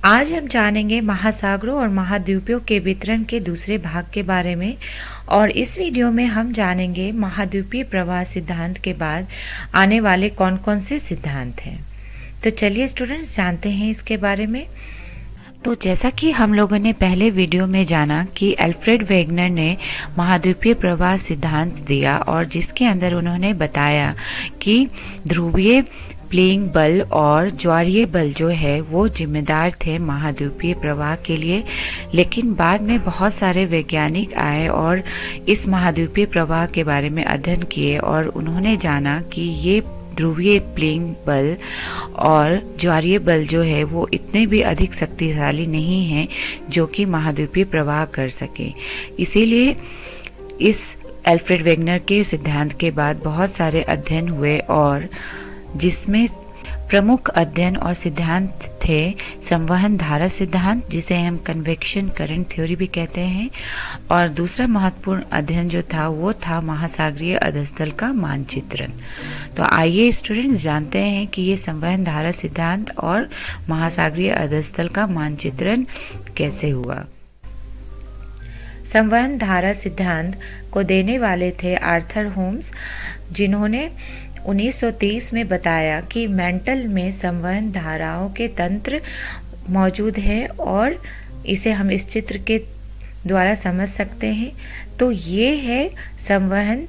आज हम जानेंगे महासागरों और महाद्वीपों के वितरण के दूसरे भाग के बारे में। और इस वीडियो में हम जानेंगे महाद्वीपीय प्रवाह सिद्धांत के बाद आने वाले कौन कौन से सिद्धांत हैं। तो चलिए स्टूडेंट्स जानते हैं इसके बारे में। तो जैसा कि हम लोगों ने पहले वीडियो में जाना कि अल्फ्रेड वेगनर ने महाद्वीपीय प्रवाह सिद्धांत दिया और जिसके अंदर उन्होंने बताया कि ध्रुवीय प्लेइंग बल और ज्वारीय बल जो है वो जिम्मेदार थे महाद्वीपीय प्रवाह के लिए। लेकिन बाद में बहुत सारे वैज्ञानिक आए और इस महाद्वीपीय प्रवाह के बारे में अध्ययन किए और उन्होंने जाना कि ये ध्रुवीय प्लेइंग बल और ज्वारीय बल जो है वो इतने भी अधिक शक्तिशाली नहीं हैं जो कि महाद्वीपीय प्रवाह कर सके। इसीलिए इस अल्फ्रेड वेगनर के सिद्धांत के बाद बहुत सारे अध्ययन हुए और जिसमें प्रमुख अध्ययन और सिद्धांत थे संवहन धारा सिद्धांत, जिसे हम कन्वेक्शन करंट थ्योरी भी कहते हैं, और दूसरा महत्वपूर्ण अध्ययन जो था वो था महासागरीय अधस्तल का मानचित्रण। तो आइए स्टूडेंट्स जानते हैं कि ये संवहन धारा सिद्धांत और महासागरीय अधस्तल का मानचित्रण कैसे हुआ। संवहन धारा सिद्धांत को देने वाले थे आर्थर होम्स, जिन्होंने 1930 में बताया कि मेंटल में संवहन धाराओं के तंत्र मौजूद हैं और इसे हम इस चित्र के द्वारा समझ सकते हैं। तो ये है संवहन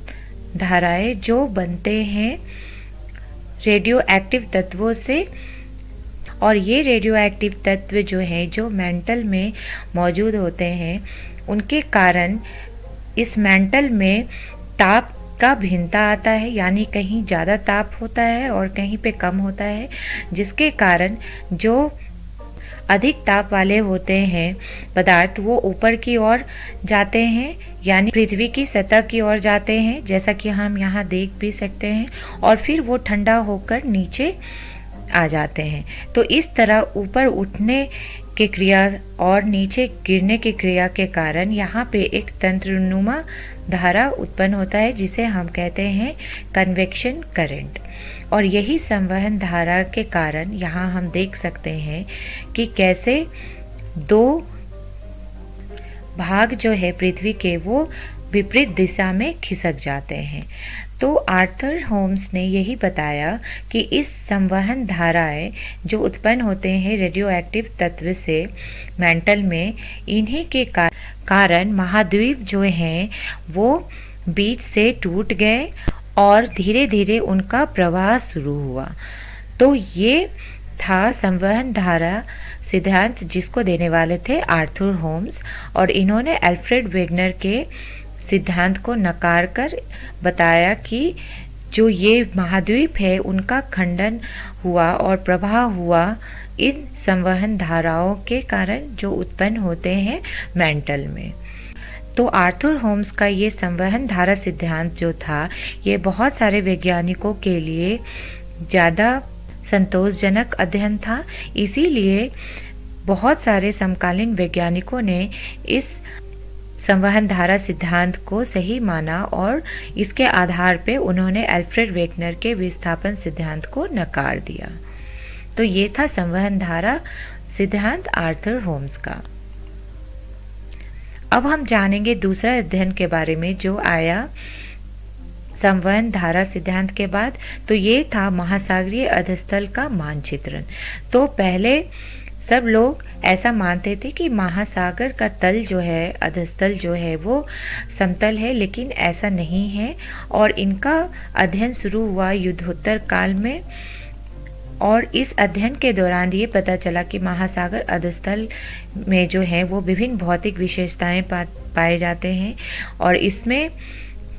धाराएं जो बनते हैं रेडियो एक्टिव तत्वों से, और ये रेडियो एक्टिव तत्व जो हैं जो मेंटल में मौजूद होते हैं उनके कारण इस मेंटल में ताप का भिन्नता आता है, यानी कहीं ज़्यादा ताप होता है और कहीं पे कम होता है, जिसके कारण जो अधिक ताप वाले होते हैं पदार्थ वो ऊपर की ओर जाते हैं, यानी पृथ्वी की सतह की ओर जाते हैं, जैसा कि हम यहाँ देख भी सकते हैं, और फिर वो ठंडा होकर नीचे आ जाते हैं। तो इस तरह ऊपर उठने की क्रिया और नीचे गिरने की क्रिया के कारण यहाँ पे एक तंत्रनुमा धारा उत्पन्न होता है जिसे हम कहते हैं कन्वेक्शन करंट। और यही संवहन धारा के कारण यहाँ हम देख सकते हैं कि कैसे दो भाग जो है पृथ्वी के वो विपरीत दिशा में खिसक जाते हैं। तो आर्थर होम्स ने यही बताया कि इस संवहन धाराएं जो उत्पन्न होते हैं रेडियो एक्टिव तत्व से मेंटल में, इन्हीं के कारण महाद्वीप जो हैं वो बीच से टूट गए और धीरे धीरे उनका प्रवाह शुरू हुआ। तो ये था संवहन धारा सिद्धांत जिसको देने वाले थे आर्थर होम्स, और इन्होंने अल्फ्रेड वेगनर के सिद्धांत को नकार कर बताया कि जो ये महाद्वीप है उनका खंडन हुआ और प्रवाह हुआ इन संवहन धाराओं के कारण जो उत्पन्न होते हैं मेंटल में। तो आर्थर होम्स का ये संवहन धारा सिद्धांत जो था ये बहुत सारे वैज्ञानिकों के लिए ज़्यादा संतोषजनक अध्ययन था, इसीलिए बहुत सारे समकालीन वैज्ञानिकों ने इस संवहन धारा सिद्धांत को सही माना और इसके आधार पे उन्होंने अल्फ्रेड वेगनर के विस्थापन सिद्धांत को नकार दिया। तो ये था संवहन धारा सिद्धांत आर्थर होम्स का। अब हम जानेंगे दूसरा अध्ययन के बारे में जो आया संवहन धारा सिद्धांत के बाद। तो ये था महासागरीय अधस्तल का मानचित्रण। तो पहले सब लोग ऐसा मानते थे कि महासागर का तल जो है, अधस्तल जो है वो समतल है, लेकिन ऐसा नहीं है। और इनका अध्ययन शुरू हुआ युद्धोत्तर काल में, और इस अध्ययन के दौरान ये पता चला कि महासागर अधस्तल में जो है वो विभिन्न भौतिक विशेषताएं पाए जाते हैं, और इसमें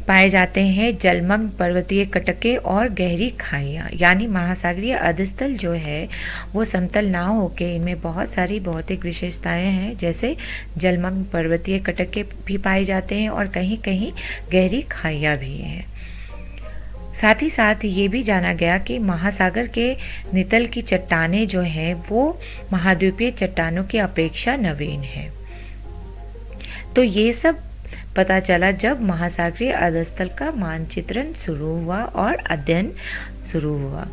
पाए जाते हैं जलमग्न पर्वतीय कटके और गहरी खाइयाँ। यानी महासागरीय अधस्तल जो है वो समतल ना होके इनमें बहुत सारी भौतिक विशेषताएं हैं, जैसे जलमग्न पर्वतीय कटके भी पाए जाते हैं और कहीं कहीं गहरी खाइयाँ भी हैं। साथ ही साथ ये भी जाना गया कि महासागर के नितल की चट्टानें जो हैं वो महाद्वीपीय चट्टानों की अपेक्षा नवीन है। तो ये सब पता चला जब महासागरीय अधस्तल का मानचित्रण शुरू हुआ और अध्ययन शुरू हुआ।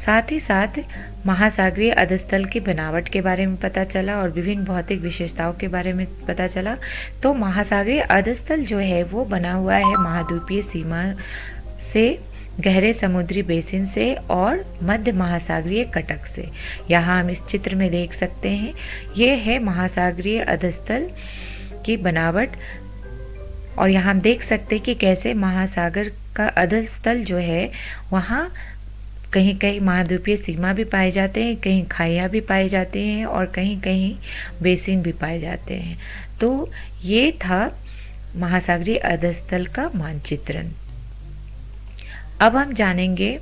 साथ ही साथ महासागरीय अधस्थल की बनावट के बारे में पता चला और विभिन्न भौतिक विशेषताओं के बारे में पता चला। तो महासागरीय अधस्थल जो है वो बना हुआ है महाद्वीपीय सीमा से, गहरे समुद्री बेसिन से और मध्य महासागरीय कटक से। यहाँ हम इस चित्र में देख सकते हैं, ये है महासागरीय अधस्थल की बनावट। और यहाँ हम देख सकते हैं कि कैसे महासागर का अधस्थल जो है वहाँ कहीं कहीं महाद्वीपीय सीमा भी पाए जाते हैं, कहीं खाइयाँ भी पाए जाते हैं और कहीं कहीं बेसिन भी पाए जाते हैं। तो ये था महासागरीय अधस्थल का मानचित्रण। अब हम जानेंगे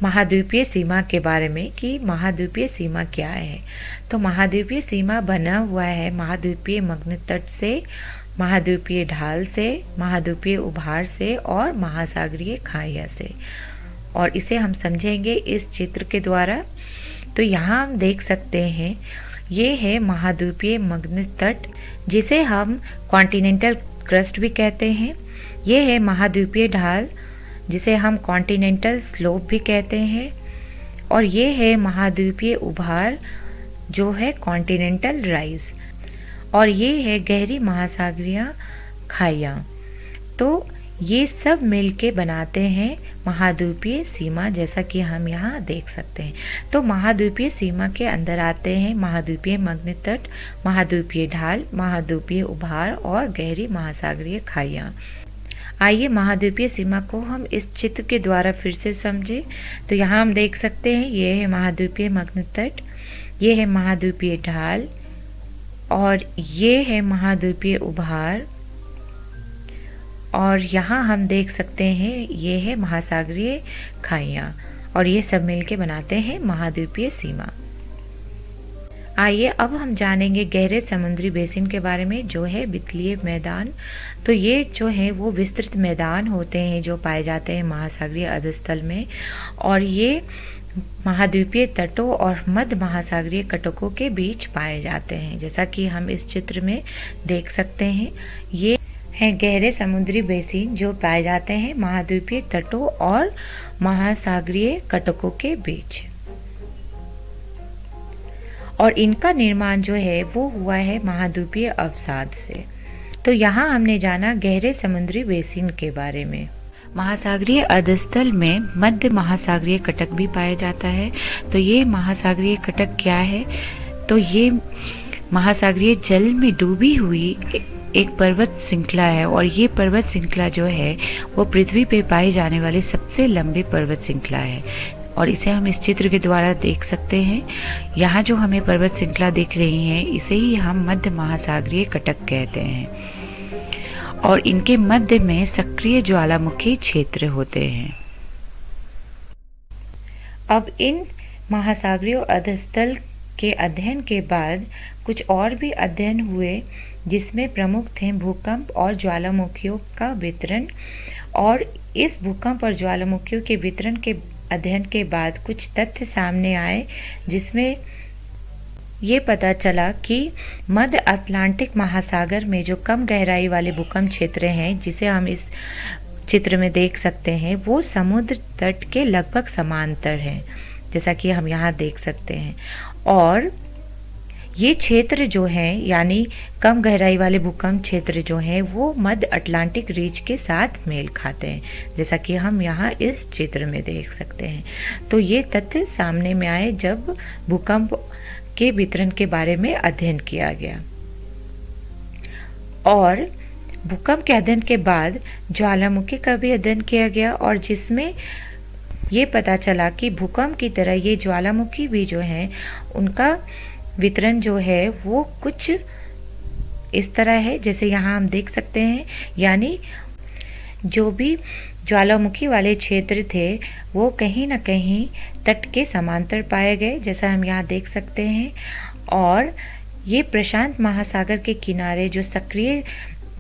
महाद्वीपीय सीमा के बारे में कि महाद्वीपीय सीमा क्या है। तो महाद्वीपीय सीमा बना हुआ है महाद्वीपीय मग्न तट से, महाद्वीपीय ढाल से, महाद्वीपीय उभार से और महासागरीय खाइयाँ से। और इसे हम समझेंगे इस चित्र के द्वारा। तो यहाँ हम देख सकते हैं, ये है महाद्वीपीय मग्न तट जिसे हम कॉन्टिनेंटल क्रस्ट भी कहते हैं। ये है महाद्वीपीय ढाल जिसे हम कॉन्टिनेंटल स्लोप भी कहते हैं। और ये है महाद्वीपीय उभार जो है कॉन्टिनेंटल राइज। और ये है गहरी महासागरीय खाइयाँ। तो ये सब मिलके बनाते हैं महाद्वीपीय सीमा, जैसा कि हम यहाँ देख सकते हैं। तो महाद्वीपीय सीमा के अंदर आते हैं महाद्वीपीय मग्न तट, महाद्वीपीय ढाल, महाद्वीपीय उभार और गहरी महासागरीय खाइयाँ। आइए महाद्वीपीय सीमा को हम इस चित्र के द्वारा फिर से समझें। तो यहाँ हम देख सकते हैं, ये है महाद्वीपीय मग्न तट, ये है महाद्वीपीय ढाल और ये है महाद्वीपीय उभार। और यहाँ हम देख सकते हैं, ये है महासागरीय खाइयाँ और ये सब मिलके बनाते हैं महाद्वीपीय सीमा। आइए अब हम जानेंगे गहरे समुद्री बेसिन के बारे में, जो है वितलीय मैदान। तो ये जो है वो विस्तृत मैदान होते हैं जो पाए जाते हैं महासागरीय अधस्थल में। और ये महाद्वीपीय तटों और मध्य महासागरीय कटकों के बीच पाए जाते हैं, जैसा कि हम इस चित्र में देख सकते हैं। ये हैं गहरे समुद्री बेसिन जो पाए जाते हैं महाद्वीपीय तटों और महासागरीय कटकों के बीच। और इनका निर्माण जो है वो हुआ है महाद्वीपीय अवसाद से। तो यहाँ हमने जाना गहरे समुद्री बेसिन के बारे में। महासागरीय अधस्थल में मध्य महासागरीय कटक भी पाया जाता है। तो ये महासागरीय कटक क्या है? तो ये महासागरीय जल में डूबी हुई एक पर्वत श्रृंखला है और ये पर्वत श्रृंखला जो है वो पृथ्वी पे पाई जाने वाली सबसे लंबी पर्वत श्रृंखला है। और इसे हम इस चित्र के द्वारा देख सकते हैं। यहाँ जो हमें पर्वत श्रृंखला दिख रही है इसे ही हम मध्य महासागरीय कटक कहते हैं। और इनके मध्य में सक्रिय ज्वालामुखी क्षेत्र होते हैं। अब इन महासागरीय अधस्थल के अध्ययन के बाद कुछ और भी अध्ययन हुए, जिसमें प्रमुख थे भूकंप और ज्वालामुखियों का वितरण। और इस भूकंप और ज्वालामुखियों के वितरण के अध्ययन के बाद कुछ तथ्य सामने आए, जिसमें ये पता चला कि मध्य अटलांटिक महासागर में जो कम गहराई वाले भूकंप क्षेत्र हैं, जिसे हम इस चित्र में देख सकते हैं, वो समुद्र तट के लगभग समांतर हैं, जैसा कि हम यहाँ देख सकते हैं। और ये क्षेत्र जो हैं, यानी कम गहराई वाले भूकंप क्षेत्र जो हैं, वो मध्य अटलांटिक रीच के साथ मेल खाते हैं, जैसा कि हम यहाँ इस चित्र में देख सकते हैं। तो ये तथ्य सामने में आए जब भूकंप के वितरण के बारे में अध्ययन किया गया। और भूकंप के अध्ययन के बाद ज्वालामुखी का भी अध्ययन किया गया, और जिसमें ये पता चला कि भूकंप की तरह ये ज्वालामुखी भी जो हैं, उनका वितरण जो है वो कुछ इस तरह है, जैसे यहाँ हम देख सकते हैं। यानी जो भी ज्वालामुखी वाले क्षेत्र थे वो कहीं ना कहीं तट के समांतर पाए गए, जैसा हम यहाँ देख सकते हैं। और ये प्रशांत महासागर के किनारे जो सक्रिय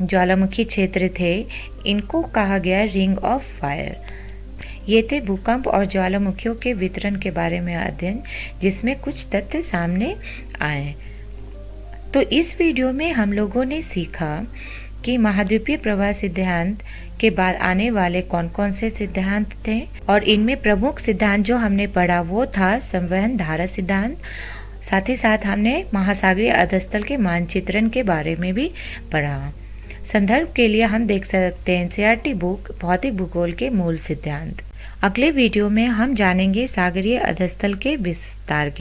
ज्वालामुखी क्षेत्र थे, इनको कहा गया रिंग ऑफ फायर। ये थे भूकंप और ज्वालामुखियों के वितरण के बारे में अध्ययन, जिसमें कुछ तथ्य सामने आए। तो इस वीडियो में हम लोगों ने सीखा कि महाद्वीपीय प्रवाह सिद्धांत के बाद आने वाले कौन कौन से सिद्धांत थे, और इनमें प्रमुख सिद्धांत जो हमने पढ़ा वो था संवहन धारा सिद्धांत। साथ ही साथ हमने महासागरीय अधस्थल के मानचित्रण के बारे में भी पढ़ा। संदर्भ के लिए हम देख सकते हैं एनसीईआरटी बुक भौतिक भूगोल के मूल सिद्धांत। अगले वीडियो में हम जानेंगे सागरीय अधस्थल के विस्तार के